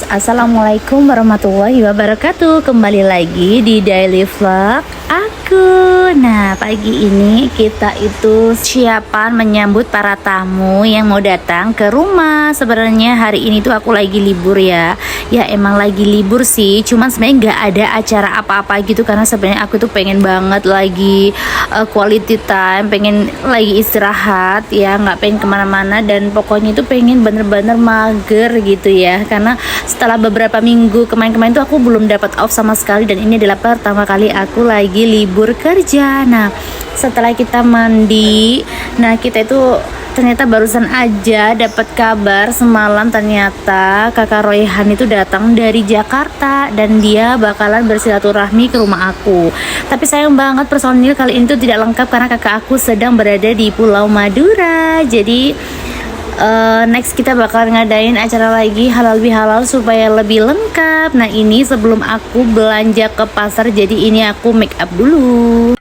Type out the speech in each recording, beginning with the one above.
guys, assalamualaikum warahmatullahi wabarakatuh. Kembali lagi di daily vlog aku. Nah, pagi ini kita itu siapan menyambut para tamu yang mau datang ke rumah. Sebenarnya hari ini tuh aku lagi libur ya. Ya emang lagi libur sih, cuman sebenarnya nggak ada acara apa-apa gitu karena sebenarnya aku tuh pengen banget lagi quality time, pengen lagi istirahat ya, nggak pengen kemana-mana, dan pokoknya itu pengen bener-bener mager gitu ya, karena setelah beberapa minggu kemarin-kemarin tuh aku belum dapat off sama sekali, dan ini adalah pertama kali aku lagi libur kerja. Nah, setelah kita mandi, nah kita itu ternyata barusan aja dapat kabar semalam, ternyata kakak Royhan itu datang dari Jakarta dan dia bakalan bersilaturahmi ke rumah aku. Tapi sayang banget personil kali ini tuh tidak lengkap karena kakak aku sedang berada di Pulau Madura. Jadi next kita bakal ngadain acara lagi halal bihalal supaya lebih lengkap. Nah, ini sebelum aku belanja ke pasar, jadi ini aku make up dulu.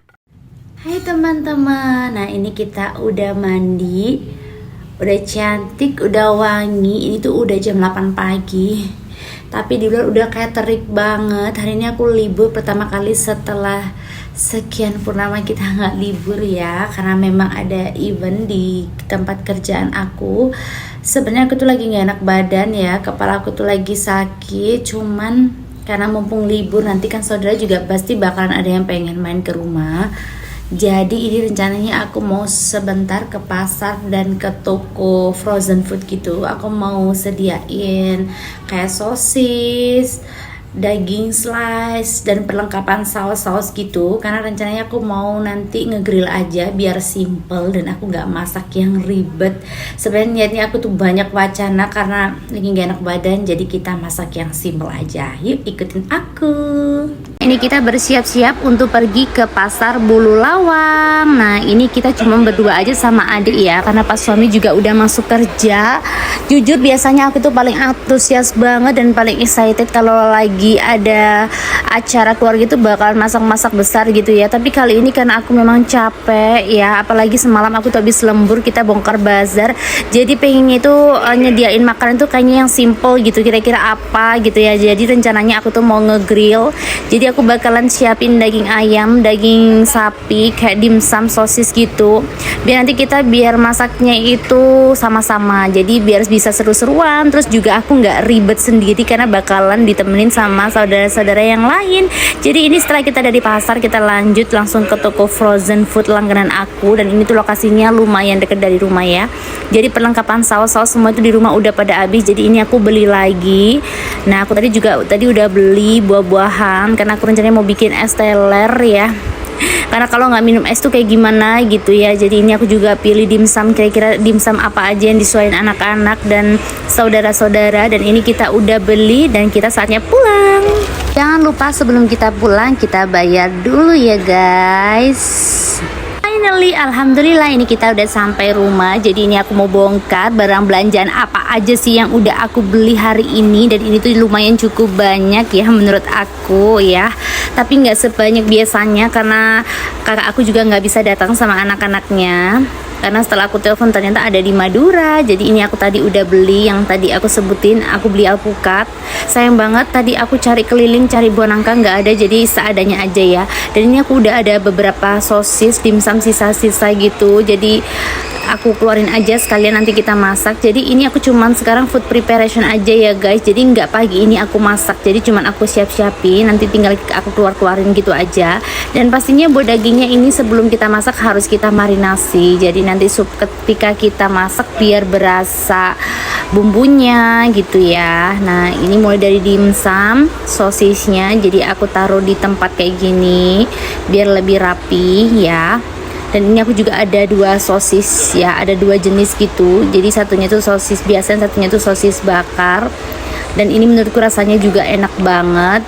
Hai teman-teman, nah ini kita udah mandi, udah cantik, udah wangi. Ini tuh udah jam 8 pagi, tapi di luar udah kayak terik banget. Hari ini aku libur pertama kali setelah sekian purnama kita nggak libur ya, karena memang ada event di tempat kerjaan aku. Sebenarnya aku tuh lagi nggak enak badan ya, kepala aku tuh lagi sakit, cuman karena mumpung libur nanti kan saudara juga pasti bakalan ada yang pengen main ke rumah. Jadi ini rencananya aku mau sebentar ke pasar dan ke toko frozen food gitu. Aku mau sediain kayak sosis, daging slice, dan perlengkapan saus-saus gitu, karena rencananya aku mau nanti ngegrill aja biar simple dan aku nggak masak yang ribet. Sebenarnya niatnya aku tuh banyak wacana karena lagi nggak enak badan, jadi kita masak yang simple aja. Yuk ikutin aku. Ini kita bersiap-siap untuk pergi ke pasar Bulu Lawang. Nah, ini kita cuma berdua aja sama adik ya, karena pas suami juga udah masuk kerja. Jujur biasanya aku tuh paling antusias banget dan paling excited kalau lagi ada acara keluarga itu bakal masak-masak besar gitu ya. Tapi kali ini karena aku memang capek ya, apalagi semalam aku tuh habis lembur, kita bongkar bazar. Jadi pengennya itu nyediain makanan tuh kayaknya yang simple gitu, kira-kira apa gitu ya. Jadi rencananya aku tuh mau ngegrill. Jadi aku bakalan siapin daging ayam, daging sapi, kayak dimsum, sosis gitu. Biar nanti kita biar masaknya itu sama-sama. Jadi biar bisa seru-seruan. Terus juga aku nggak ribet sendiri karena bakalan ditemenin sama saudara-saudara yang lain. Jadi ini setelah kita dari pasar, kita lanjut langsung ke toko frozen food langganan aku, dan ini tuh lokasinya lumayan deket dari rumah ya. Jadi perlengkapan saus-saus semua itu di rumah udah pada habis. Jadi ini aku beli lagi. Nah, aku tadi udah beli buah-buahan karena aku rencananya mau bikin es teler ya. Karena kalau nggak minum es tuh kayak gimana gitu ya. Jadi ini aku juga pilih dimsum, kira-kira dimsum apa aja yang disuain anak-anak dan saudara-saudara. Dan ini kita udah beli dan kita saatnya pulang. Jangan lupa sebelum kita pulang kita bayar dulu ya guys. Finally, alhamdulillah ini kita udah sampai rumah. Jadi ini aku mau bongkar barang belanjaan apa aja sih yang udah aku beli hari ini, dan ini tuh lumayan cukup banyak ya menurut aku ya. Tapi nggak sebanyak biasanya karena kakak aku juga nggak bisa datang sama anak-anaknya. Karena setelah aku telepon ternyata ada di Madura. Jadi ini aku tadi udah beli yang tadi aku sebutin. Aku beli alpukat. Sayang banget tadi aku cari keliling, cari buah nangka nggak ada. Jadi seadanya aja ya. Dan ini aku udah ada beberapa sosis, dimsum sisa-sisa gitu. Jadi aku keluarin aja sekalian nanti kita masak. Jadi ini aku cuman sekarang food preparation aja ya guys. Jadi nggak pagi ini aku masak. Jadi cuman aku siap-siapin. Nanti tinggal aku keluarin gitu aja. Dan pastinya buat dagingnya ini sebelum kita masak harus kita marinasi. Jadi nanti ketika kita masak biar berasa bumbunya gitu ya. Nah, ini mulai dari dimsum, sosisnya. Jadi aku taruh di tempat kayak gini biar lebih rapi ya. Dan ini aku juga ada dua sosis ya, ada dua jenis gitu. Jadi satunya tuh sosis biasa, satunya tuh sosis bakar. Dan ini menurutku rasanya juga enak banget.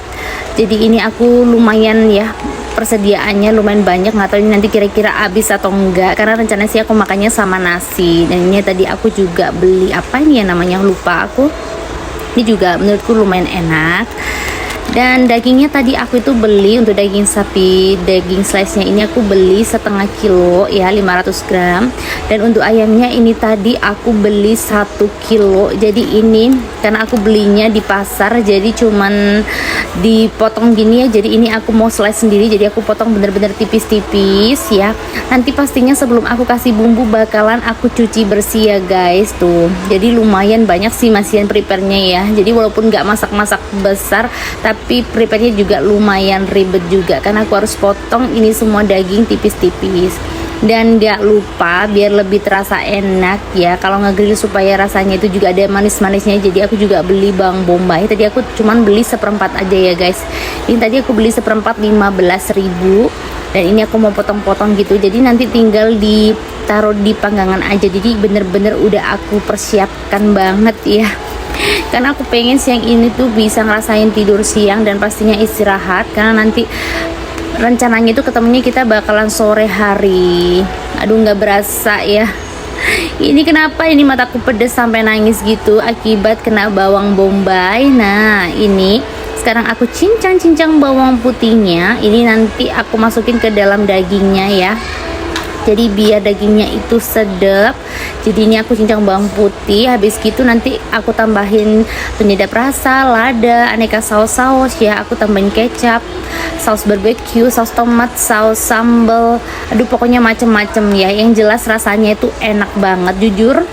Jadi ini aku lumayan ya, persediaannya lumayan banyak. Nggak tahu ini nanti kira-kira habis atau enggak, karena rencana sih aku makannya sama nasi. Dan ini tadi aku juga beli apa ini ya namanya, lupa aku. Ini juga menurutku lumayan enak. Dan dagingnya tadi aku itu beli untuk daging sapi, daging slice-nya ini aku beli setengah kilo ya, 500 gram. Dan untuk ayamnya ini tadi aku beli 1 kilo. Jadi ini karena aku belinya di pasar, jadi cuman dipotong gini ya. Jadi ini aku mau slice sendiri, jadi aku potong bener-bener tipis-tipis ya. Nanti pastinya sebelum aku kasih bumbu bakalan aku cuci bersih ya guys tuh. Jadi lumayan banyak sih masihan prepare-nya ya. Jadi walaupun nggak masak-masak besar, tapi prepare-nya juga lumayan ribet juga karena aku harus potong ini semua daging tipis-tipis. Dan gak lupa biar lebih terasa enak ya, kalau ngegrill supaya rasanya itu juga ada manis-manisnya, jadi aku juga beli bawang bombay. Tadi aku cuman beli seperempat aja ya guys. Ini tadi aku beli seperempat 15.000. Dan ini aku mau potong-potong gitu, jadi nanti tinggal ditaruh di panggangan aja. Jadi bener-bener udah aku persiapkan banget ya, karena aku pengen siang ini tuh bisa ngerasain tidur siang dan pastinya istirahat, karena nanti rencananya itu ketemunya kita bakalan sore hari. Aduh nggak berasa ya, ini kenapa ini mataku pedes sampai nangis gitu akibat kena bawang bombay. Nah ini sekarang aku cincang-cincang bawang putihnya, ini nanti aku masukin ke dalam dagingnya ya, jadi biar dagingnya itu sedap. Jadi ini aku cincang bawang putih, habis gitu nanti aku tambahin penyedap rasa, lada, aneka saus-saus ya. Aku tambahin kecap, saus barbecue, saus tomat, saus sambal, aduh pokoknya macem-macem ya. Yang jelas rasanya itu enak banget, jujur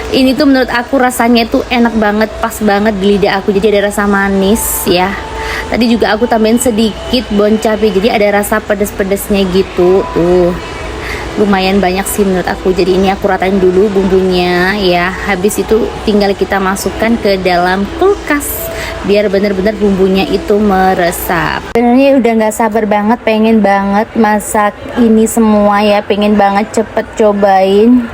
ini tuh menurut aku rasanya itu enak banget, pas banget di lidah aku. Jadi ada rasa manis ya. Tadi juga aku tambahin sedikit bon cabe, jadi ada rasa pedes-pedesnya gitu tuh. Lumayan banyak sih menurut aku. Jadi ini aku ratain dulu bumbunya ya. Habis itu tinggal kita masukkan ke dalam kulkas biar bener-bener bumbunya itu meresap. Sebenarnya udah nggak sabar banget, pengen banget masak ini semua ya, pengen banget cepet cobain.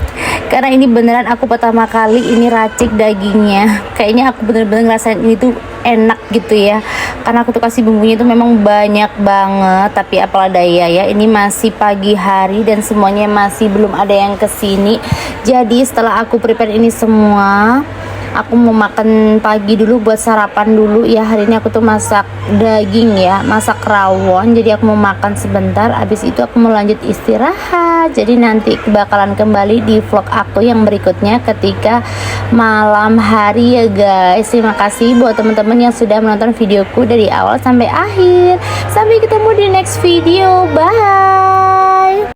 Karena ini beneran aku pertama kali ini racik dagingnya. Kayaknya aku bener-bener ngerasain ini tuh enak gitu ya, karena aku tuh kasih bumbunya itu memang banyak banget. Tapi apalah daya ya, ini masih pagi hari dan semuanya masih belum ada yang kesini. Jadi setelah aku prepare ini semua, aku mau makan pagi dulu buat sarapan dulu ya. Hari ini aku tuh masak daging ya, masak rawon. Jadi aku mau makan sebentar, habis itu aku mau lanjut istirahat. Jadi nanti bakalan kembali di vlog aku yang berikutnya ketika malam hari ya guys. Terima kasih buat teman-teman yang sudah menonton videoku dari awal sampai akhir. Sampai ketemu di next video, bye.